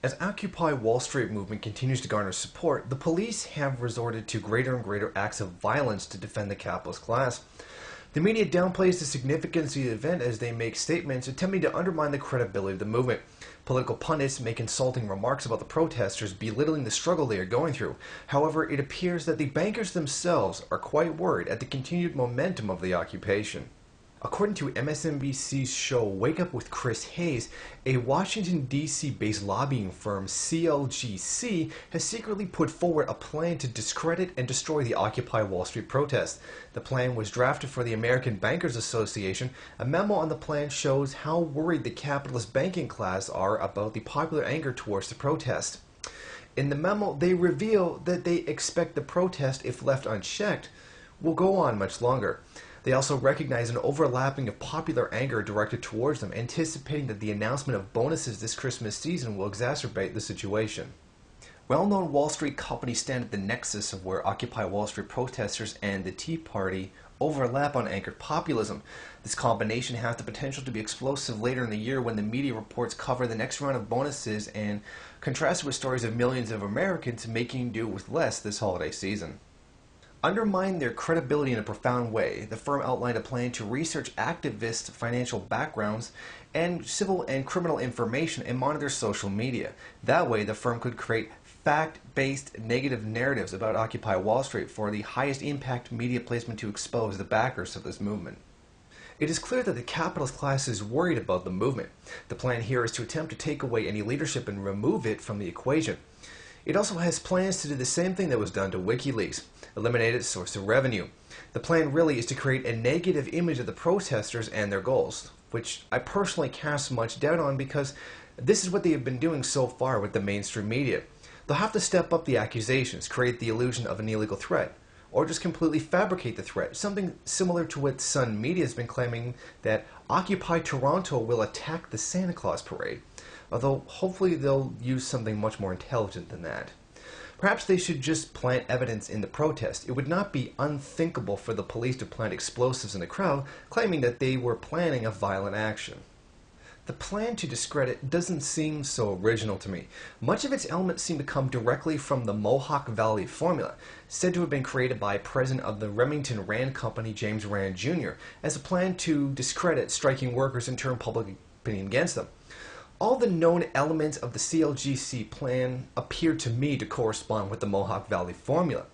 As Occupy Wall Street movement continues to garner support, the police have resorted to greater and greater acts of violence to defend the capitalist class. The media downplays the significance of the event as they make statements attempting to undermine the credibility of the movement. Political pundits make insulting remarks about the protesters, belittling the struggle they are going through. However, it appears that the bankers themselves are quite worried at the continued momentum of the occupation. According to MSNBC's show Wake Up with Chris Hayes, a Washington, D.C. based lobbying firm, CLGC, has secretly put forward a plan to discredit and destroy the Occupy Wall Street protest. The plan was drafted for the American Bankers Association. A memo on the plan shows how worried the capitalist banking class are about the popular anger towards the protest. In the memo, they reveal that they expect the protest, if left unchecked, will go on much longer. They also recognize an overlapping of popular anger directed towards them, anticipating that the announcement of bonuses this Christmas season will exacerbate the situation. Well-known Wall Street companies stand at the nexus of where Occupy Wall Street protesters and the Tea Party overlap on anchored populism. This combination has the potential to be explosive later in the year when the media reports cover the next round of bonuses and contrast with stories of millions of Americans making do with less this holiday season. Undermining their credibility in a profound way, the firm outlined a plan to research activists' financial backgrounds and civil and criminal information and monitor social media. That way, the firm could create fact-based negative narratives about Occupy Wall Street for the highest impact media placement to expose the backers of this movement. It is clear that the capitalist class is worried about the movement. The plan here is to attempt to take away any leadership and remove it from the equation. It also has plans to do the same thing that was done to WikiLeaks, eliminate its source of revenue. The plan really is to create a negative image of the protesters and their goals, which I personally cast much doubt on because this is what they have been doing so far with the mainstream media. They'll have to step up the accusations, create the illusion of an illegal threat, or just completely fabricate the threat, something similar to what Sun Media has been claiming that Occupy Toronto will attack the Santa Claus Parade, although hopefully they'll use something much more intelligent than that. Perhaps they should just plant evidence in the protest. It would not be unthinkable for the police to plant explosives in the crowd, claiming that they were planning a violent action. The plan to discredit doesn't seem so original to me. Much of its elements seem to come directly from the Mohawk Valley formula, said to have been created by President of the Remington Rand Company, James Rand Jr., as a plan to discredit striking workers and turn public opinion against them. All the known elements of the CLGC plan appear to me to correspond with the Mohawk Valley formula.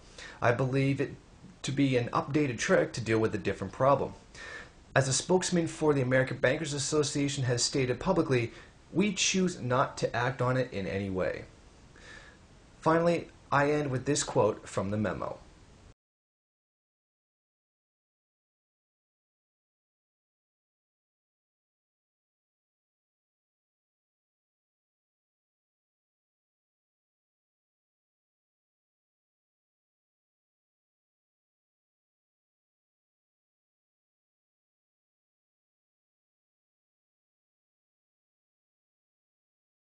I believe it to be an updated trick to deal with a different problem. As a spokesman for the American Bankers Association has stated publicly, we choose not to act on it in any way. Finally, I end with this quote from the memo.